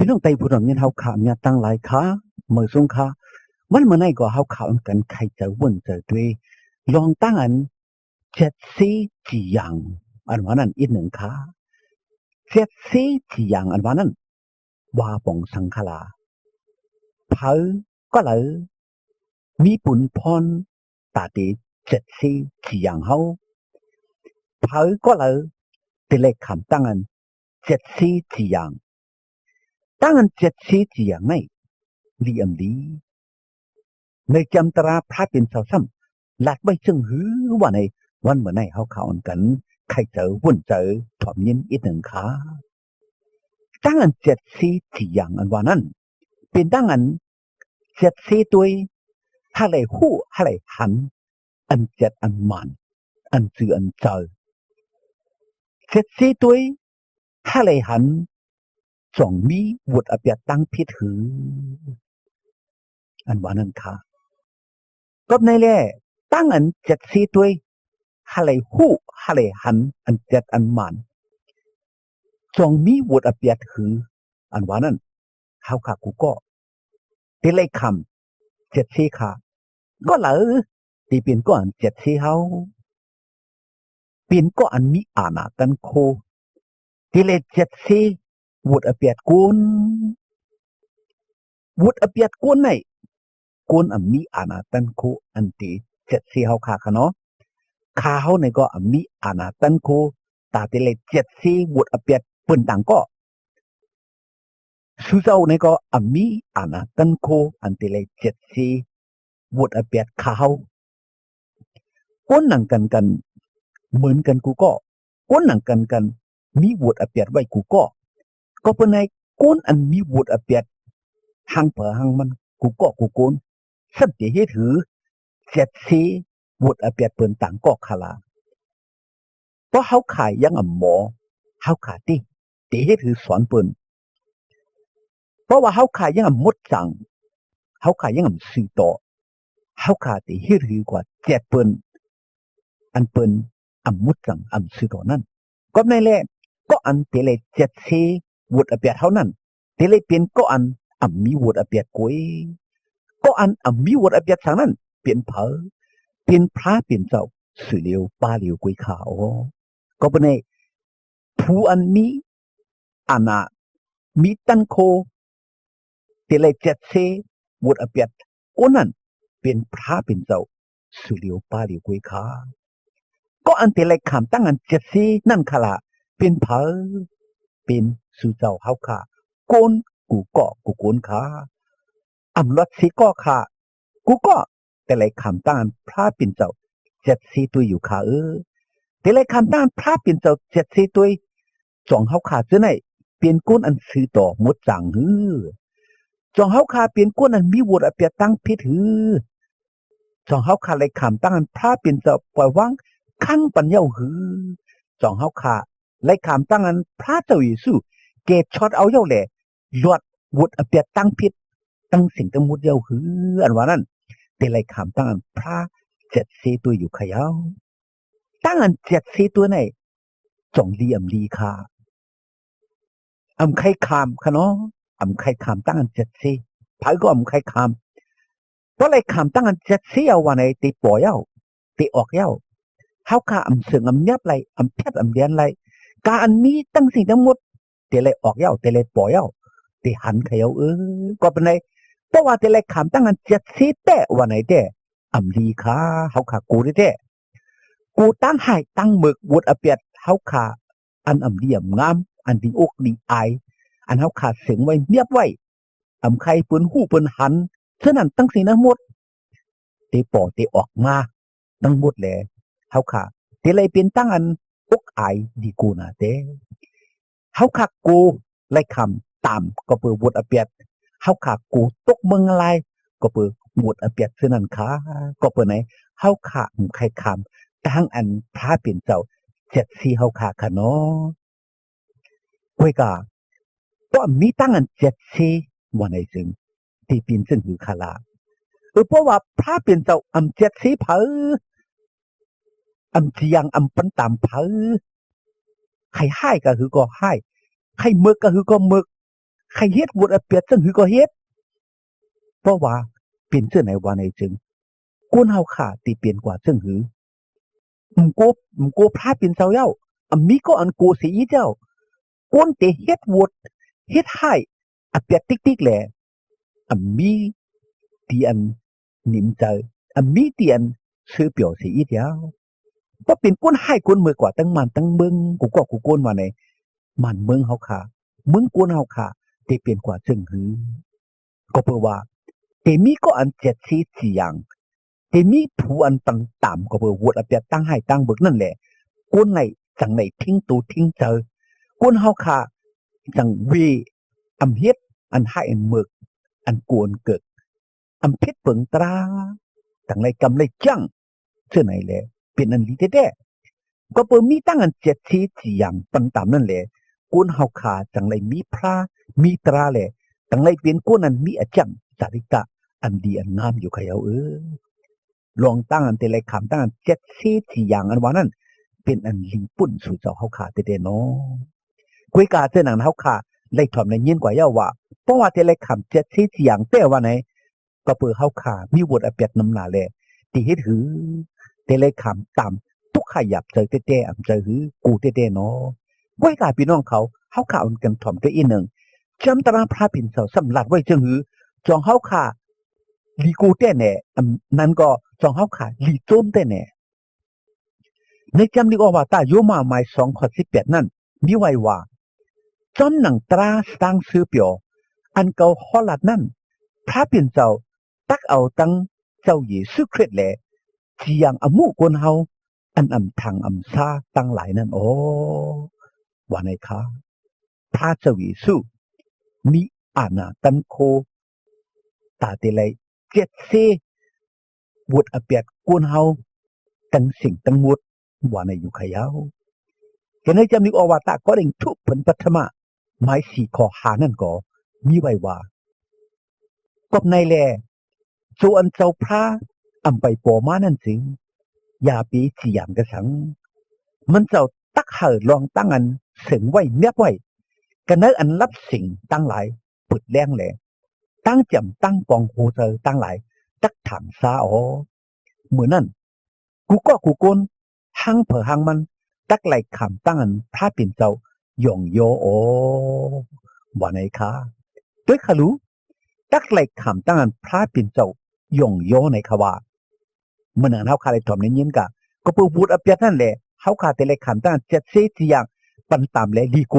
พี่น้องไต้ผู้นำยันเฮาขาเนี่ยตั้งหลายขาเมื่อสงขาวันเมื่อไหร่ก็เฮาขากันใครจะวนจะด้วยลองตั้งอันเจ็ดสีจีอย่างอันว่านั้นอีกหนึ่งขาเจ็ดสีจีอย่างอันว่านั้นว่าปองสังขลาเผาก็เลยมีปุ่นพรตาดีเจ็ดสีจีอย่างเฮาเผาก็เลยติเลขคำตั้งอันเจ็ดสีจีอย่างตั้งอันเจ็ดสีจีอย่างไหนลีอัมดีในจำตราพระเป็นเสาซ้ำหลักไว้จึงหือว่าในวันเมื่อไหร่เขาข่าวกันใครเจอวุ่นเจอถอมยินอีกหนึ่งขาตั้งอันเจ็ดสีจีอย่างอันว่านั้นเป็นตั้งอันเจ็ดสีตัวฮะเลยหู้ฮะเลยหันอันเจ็ดอันมันอันจืออันเจอเจ็ดสีตัวฮะเลยหันจงมีวุฒิอเปียตั้งพิถืออันว่านั้นค่ะก็ในแล่ตั้งอันเจ็ดสีตัวฮะเลยหู้ฮะเลยหันอันเจ็ดอันมันจงมีวุฒิอเปียถืออันว่านั้นเขาค่ะกูก็ที่เลขคำเจ็ดสีค่ะก็เลยที่เป็นก็อันเจ็ดสีเขาเป็นก็อันมีอาณากันโคที่เลขเจ็ดสีวุฒิอเปียกุนวุฒิอเปียกุนไหนกุนอันมีอาณากันโคอันที่เจ็ดสีเขาค่ะค่ะเนาะข้าเขาในก็อันมีอาณากันโคตาที่เลขเจ็ดสีวุฒิอเปียปืนต่างก็สุเจ้าในก็อันมีอาณากันโคอันที่เลขเจ็ดสีวุฒิอเปียข้าเขาก้นหนังกันเหมือนกันกูก็ก้นหนังกันมีวุฒิอเปียไว้กูก็เป็นไงก้นอันมีวุฒิอเปียหางเผอหางมันกูโกนสับเดียถือเจ็ดสีวุฒิอเปียเปินต่างก็ขลาเพราะเขาขายยังอ่ำหมอเขาขายที่เดียถือสอนเปินเพราะว่าเขาขายยังอ่ำมดจังเขาขายยังอ่ำสื่อต่อเขาขายเดียถือกว่าเจ็ดเปินอันเปินอ่ำมดจังอ่ำสื่อต่อนั่นก็ในแหละก็อันเตเลเจ็ดสีวุฒิอเปียเท่านั้นเตเลเปลี่ยนก็อันอ่ำมีวุฒิอเปียกุยก็อันอ่ำมีวุฒิอเปียทางนั้นเปลี่ยนเผอเปลี่ยนพระเปลี่ยนเจ้าสื่อเลียวป้าเลียวกุยขาวก็เป็นไงผู้อันมีอาณามีตันโคเตเลเจ็ดสีวุฒิอเปียก็นั้นเปลี่ยนพระเปลี่ยนเจ้าสื่อเลียวป้าเลียวกุยขาวก็อันเตเลคำตั้งอันเจ็ดสีนั่นขละเป็นเผอเป็นสู่เจ้าเฮาค่ะโกนกูก็กูโกนค่ะอำรถสีก็ค่ะกูก็แต่เลยคำตั้งอันพระเป็นเจ้าเจ็ดสีตัวอยู่ค่ะแต่เลยคำตั้งพระเป็นเจ้าเจ็ดสีตัวจองเฮาค่ะจะไหนเปลี่ยนก้นอันซื้อต่อหมดจังจองเฮาค่ะเปลี่ยนก้นอันมีวุฒิอเปียตั้งพิถือจองเฮาค่ะเลยคำตั้งอันพระเป็นเจ้าปล่อยว่างขั้งปัญญาจองเฮาค่ะเลยคำตั้งอันพระเจ้าอยู่สู้เกตช็อตเอาเย้าแหล่หลวดวุฒิอเปียตั้งพิษตั้งสิ่งตั้งมุดเย้าอันว่านั้นแต่เลยคำตั้งอันพระเจ็ดสีตัวอยู่ขยาวตั้งอันเจ็ดสีตัวไหนจงลีอำลีค่ะอำไข่คำค่ะเนาะอำไข่คำตั้งอันเจ็ดสีไผก็อำไข่คำเพราะเลยคำตั้งอันเจ็ดสีเอาวันไหนตีปล่อยเย้าตีออกเย้าเฮาค่ะอำเสืองอำยับไรอำแพทย์อำเลียนไรการอันมีตั้งสิ่งทั้งหมดเตเลยออกเย้าเตเลยปล่อยเย้าเตหันเขยาก็เป็นไงเพราะว่าเตเลยขำตั้งอันเจ็ดสีแต่วันไหนแต่อำลีค่ะเฮาค่ะกูได้แต่กูตั้งให้ตั้งหมึกวุฒิอเปียดเฮาค่ะอันอำลีอำงามอันดีอกดีอายอันเฮาค่ะเสียงไว้เนียบไว้อำใครปืนหู้ปืนหันฉะนั้นตั้งสิ่งทั้งหมดเตปอเตออกมาทั้งหมดแหละเฮาค่ะเตเลยเป็นตั้งอันอกอายดีกูนะเตเฮาค่ะกูไล่คำตามก็เปิดวุฒิอเปียดเฮาค่ะกูตกเมืองอะไรก็เปิดวุฒิอเปียดฉะนั้นค่ะก็เปิดไหนเฮาค่ะใครคำตั้งอันพระเป็นเจ้าเจ็ดสีเฮาค่ะค่ะเนาะเว้ยก็ก็มีตั้งอันเจ็ดสีวันไหนจึงที่เป็นซึ่งคือคาลาเพราะว่าพระเป็นเจ้าอำเจ็ดสีเผออำเทียงอำปันตามเผอใครให้ก็คือก็ให้ใครมึกก็คือก็มึก ใครเฮ็ดวุฒิอเปียดซึ่งหือก็เฮ็ดเพราะว่าเป็นเสื้อไหนวันไหนจึงก้นเฮาขาตีเปลี่ยนกว่าซึ่งหือมโกพลาดเป็นเจ้าเย้ามีก็อันโกสีเจ้าก้นเตเฮ็ดวุฒิเฮ็ดให้อเปียดติ๊กๆแหละมีตีอันนิมเจอมีตีอันซื้อเปียวสีเดียวก็เป็นก้นให้ก้นมือกว่าตั้งมันตั้งเมืองกูก็กูก้นว่าไหนมันเมืองเฮาขาเมืองก้นเฮาขาเตเปลี่ยนกว่าซึ่งหือก็เพราะว่าเตมีก็อันเจ็ดสีสี่อย่างเตมีผู้อันตั้งตามก็เพื่อวดอเปียตั้งให้ตั้งเบิกนั่นแหละก้นไหนจังไหนทิ้งตูทิ้งเจอก้นเฮาขาจังเวเฮ็ดอันให้อันเมือกอันกวนเกิดเพชรเปิงตราจังไหนกำไรจังเชื่อไหนแหละเป็นอันลีแท้ๆก็เปิดมีตั้งอันเจ็ดสีสี่อย่างปันตามนั่นแหละก้นเฮาขาจังไหนมีพระมีตราแหละจังไหนเป็นก้นอันมีอจังจาริกะอันดีอันงามอยู่ขยาวลองตั้งอันเตเลยคำตั้งอันเจ็ดสีสี่อย่างอันว่านั้นเป็นอันลีปุ่นสู่เจ้าเฮาขาเตๆเนาะกุยกาเจ้าหนังเฮาขาเลยถอมในยินกว่าเย้าว่าเพราะว่าเตเลยคำเจ็ดสีสี่อย่างแต่ว่าไหนก็เปิดเฮาขามีวดอเปียดน้ำหนาแลตีเฮ็ดหือเตเลยคำตามทุกขยับเจอเต้ๆอำเจอหือกูเต้ๆเนาะกุยกาพี่น้องเขาเฮาขาอันกันถอมตัวอีหนึ่งจำตราพระปิ่นเสาสำลัดไว้จังหือจองเฮาขาลีกูเต้แน่นั้นก็จองเฮาขาลีโจมเต้แน่ในจำลีกว่าตาโยมาหมาย2:18นั่นมีไว้ว่าจอมหนังตราสตางซื้อเปียวอันเก่าฮอลัดนั่นพระปิ่นเจ้าตักเอาตั้งเจ้าเยซูคริสต์แลที่ยังอมุกวนเฮาอันทางซาตั้งหลายนั่นโอ้ว่าไงคะพระเจ้าเยซูมีอาณาตันโคตาเตเลยเจ็ดเซวุดอเปียดกวนเฮาตั้งสิ่งตั้งหมดว่าในอยู่ขยาวกันให้จำนึกออกว่าตาก็เร่งทุบผลปัทมาหมาย4ข้อหานั่นก็มีไว้ว่ากบในแลส่วนเจ้าพระไปปอมานั่นสิอย่าปีสี่อย่างกระสังมันเจ้าตักเห่อลองตั้งอันเสียงไว้เมียบไว้กันเนอันรับสิ่งตั้งหลายปึดแรงแหลตั้งจำตั้งปองหูเธอตั้งหลายตักถามซาอ๋อเหมือนนั่นกูก็กูโกนหังเผอหังมันตักไหลขำตั้งอันพระปิ่นเจ้าหย่องโยโอว่าไงคะด้วยขรู้ตักไหลขำตั้งอันพระปิ่นเจ้าหย่องโยในขว่าเมื่อนั้นเฮาคาเลยถอมในยินกะก็ปูบูดอเปียนั่นแหละเฮาคาแต่เลยขำตั้งเจ็ดเสียอย่างปันตามและลีโก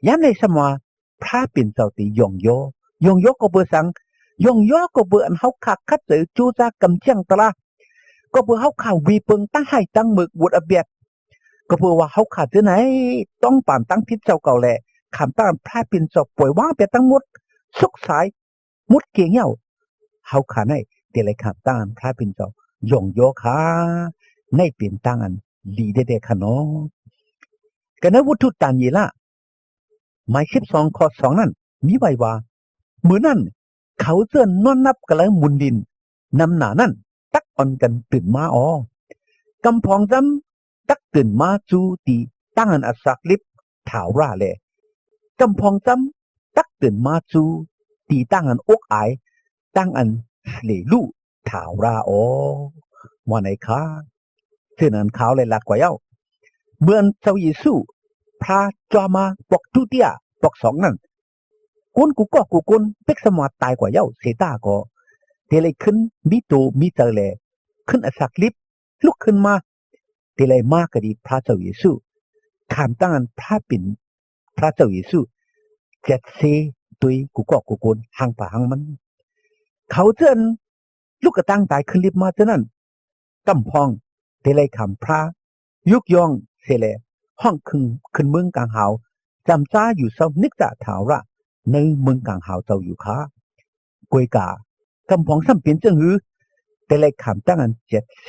ย้ำในสมว่าพระปิ่นเจ้าตีหย่องโยก็เบอสังหย่องโยก็เบออันเฮาคาคัดเจอจูจากกำเจียงตระก็เบอเฮาคาวีเปิงตั้งให้ตั้งมึกบูดอเปียก็เพื่อว่าเฮาขาดจะไหนต้องป่านตั้งพิษเจ้าเก่าแหละขำตั้งพระปิ่นเจ้าป่วยว่างไปตั้งหมดสุกสายมุดเกี่ยงเหี่ยวเฮาขาดให้เดี๋ยวเลยขำตั้งพระปิ่นเจ้าหย่องโยขาในเปลี่ยนตั้งอันดีเด็ดๆค่ะเนาะกันนะวัตถุตันยีละหมาย12 ข้อ 2นั่นมีไว้ว่าเหมือนนั่นเขาเจอนอนนับกันแล้วมุนดินนำหนานั่นตักอ่อนกันตื่นมาอ๋อกำพองจำตักตื่นมาจูตีตั้งอันอัศกลิบถาวราเลยกำพองจำตักตื่นมาจูตีตั้งอันอกอายตั้งอันเหลลู่ถาวราอ๋อว่าไหนคะเท่านั้นเขาเลยหลักกว่าเย้าเมื่อเจ้าเยซูพระจอมาปอกทุเตียปอกสองนั่นกุนกูก็กูกุนเป็กสมอดตายกว่าเย้าเสตาก็เทเลยขึ้นมีโตมีเจอเลยขึ้นอัศกลิบลุกขึ้นมาเทเลยมากกดีพระเจ้าเยซูขามตั้งพระปิ่นพระเจ้าเยซูเจ็ดเซตุยกูก็กูกุนหังป่าหังมันเขาเจนลูกกระตั้งตายขึ้นลิบมาเท่านั้นกำพองเทเลยขามพระยุกยองเสเลห้องขึ้นเมืองกลางหาวจำจ้าอยู่เศร้านิกจะถาวระในเมืองกลางหาวเจ้าอยู่ค้ากวยกากำพองซ้ำเปลี่ยนเจ้าหือเทเลยขามตั้งอันเจ็ดเซ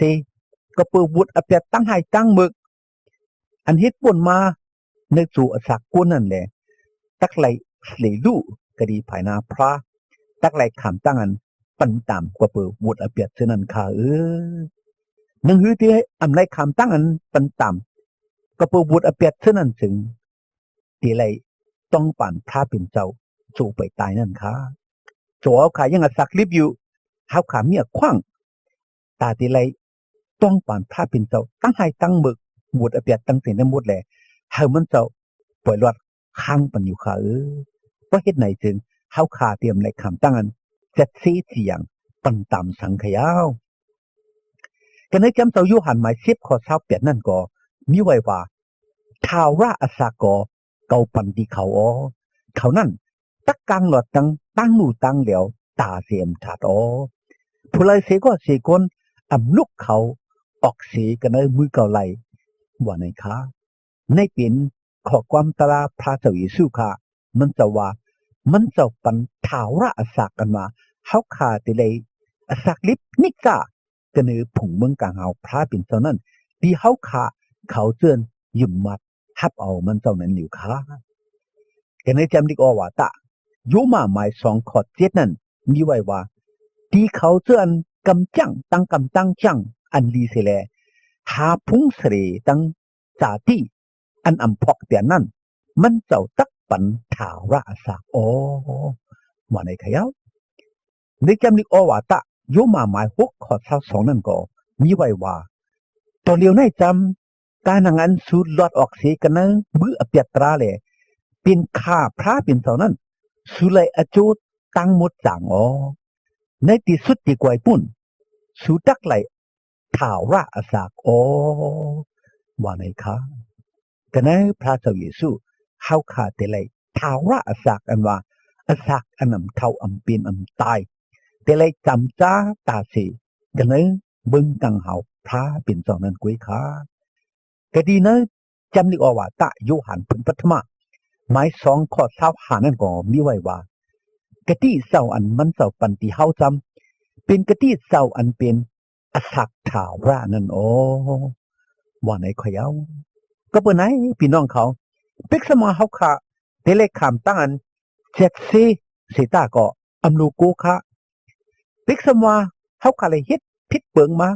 ก็เปิดวุฒอเปียตั้งให้ตั้งมึกอันเฮ็ดป่นมาในสู่อสักกวนนั่นแหละตักไหลเหลลู่กดีภายนาพระตักไหลขามตั้งอันปันตามกว่าเปิดวุฒอเปียเท่านั้นค่ะนังหือที่อำไรคำตั้งอันปันต่ำก็เปิดวุฒอเปียเท่านั้นถึงที่ไรต้องปั่นพระปิ่นเจ้า โจไปตายนั่นค่ะโจเอาขายังสักลิบอยู่เขาขาเมียคว้างตาตีไรต้องปานพระเป็นเจ้าตั้งให้ตั้งมึกหมดอเปียตั้งเสียนหมดแหละเฮามันเจ้าปล่อยรอดข้างปันอยู่ค่ะเพราะเหตุไหนจึงเขาขาเตรียมในคำตั้งอันเจ็ดสีเสียงปันตามสังขยาวกันในจำเจ้ายุหันหมาย10 ข้อเปียนั่นก็มีไว้ว่าท้าวราอสากอเกาปันดีเขาเขานั่นตักกังหลอดตั้งหนูตั้งเหลียวตาเสียมถาดผู้ไรเสก็เสคนอำลุกเขาออกเสียกันในมือเก่าไหลว่าในคะในเป็นขอความตราพระเจ้าเยซูค่ะมันจะว่ามันจะปันท้าวราอสากกันมาเขาขาติเลยอสักลิบนิกากันในผงเมืองกลางเอาพระเป็นเจ้านั้นที่เขาขาเขาเจือนยืมมัดฮับเอามันเจ้านั้นอยู่ค่ะกันในจำดิกอว่าตะโยมาหมาย2 ข้อ 7นั้นมีไว้ว่าที่เขาเจือนกำจังตั้งกำตั้งจังอันลีเสแลหาพุงเสรตั้งจาติอันอำพอกเตียนนั่นมันเจ้าตักปันท้าวราสากว่าในขยาวในจำดิกอว่าตะโยมาหมาย6 ข้อ 22นั่นก็มีไว้ว่าตอนเดียวในจำการงานสูดลอดออกเสียกันนะมืออเปียตราเลยเป็นข้าพระเป็นเท่านั้นสุไลอโจตั้งหมดจางในที่สุดที่กวยปุ่นสุดักไหลท้าวราอสากว่าในคะกันนะพระเจ้าเยซูเฮาขาแต่ไหลท้าวราอสากอันว่าอสากอันนำเท่าอำเป็นอำตายแต่ไหลจำจ้าตาสีกันนะเบิ่งกังเฮาพระเป็นเจ้านั้นกวยค่ะก็ดีนะจำนึกออกว่าตะโยหันเพิ่นปฐมหมาย2 ข้อ 25นั่นก็มีไว้ว่ากะติเศร้าอันมันเศร้าปันติเฮาจำเป็นกะติเศร้าอันเป็นอสักท้าวรานั่นว่าในขอยเอาก็เปิ้นไหนพี่น้องเขาเป็กสมาเฮาค่ะเตเลคำตั้งอัน7เสตาก็อำลูกูค่ะเป็กสมาเฮาค่ะเลยเฮ็ดผิดเปิงมา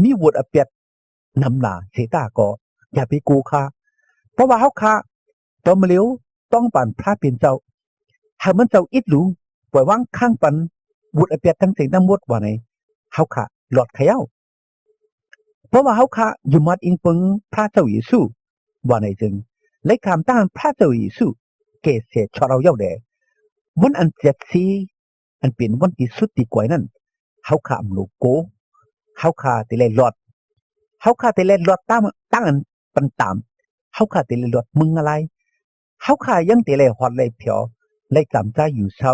มีวุฒิอเปียดนำหน้าเสตาก็อย่าไปกูค่ะเพราะว่าเฮาค่ะต้องมาเร็วต้องปั่นพระเป็นเจ้าหามันเจ้าอิดหลูปล่อยวางข้างปันบุตรอเปียทั้งเสียงน้ำมดว่าในเฮาค่ะหลอดเขย่าเพราะว่าเฮาค่ะอยู่มัดอิงปึงพระเจ้าเยซูว่าในจึงเลยคำต้านพระเจ้าเยซูเกษเสชเราเย้าแดวันอัน7สีอันเป็นวันที่สุดที่กวยนั่นเฮาค่ะอำลูกโกเฮาค่ะติเลยหลอดเฮาค่ะติเลยหลอดตั้งอันปันตามเฮาค่ะติเลยหลอดมึงอะไรเฮาขายังเตะเลยฮอดเลยเพียวเลยจำใจอยู่เช้า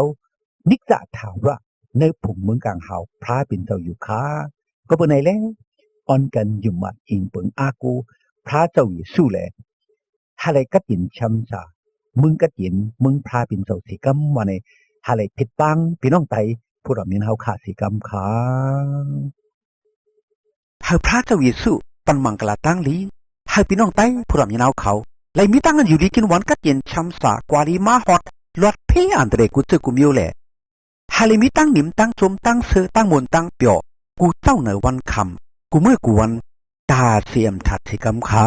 นิกจะถามว่าในผงเมืองกลางเฮาพระเป็นเจ้าอยู่ค้าก็เป็นไหนแล้วอ่อนกันอยู่มัดอิงเปิงอากูพระเจ้าอยู่สู้แลฮาเลยกัดยินช้ำซามึงกัดยินมึงพระเป็นเจ้าสิกรรมว่าในฮาเลยผิดปังพี่น้องไตผู้เรามีเฮาขาสิกรรมค้าเฮาพระเจ้าเยซูปันมังกลาตั้งลีเฮาพี่น้องไตผู้เรามีเฮาเขาเลยมีตั้งกันอยู่ดีกินวันกัดเย็นช้ำสากวาลีมาฮอดลอดเพอันเดรกูเจอกูมิวแหละฮาเลมีตั้งหนิมตั้งชมตั้งเสือตั้งมนตั้งเปียวกูเจ้าเหนือวันคำกูเมื่อกูวันตาเสียมถัดสิกำขา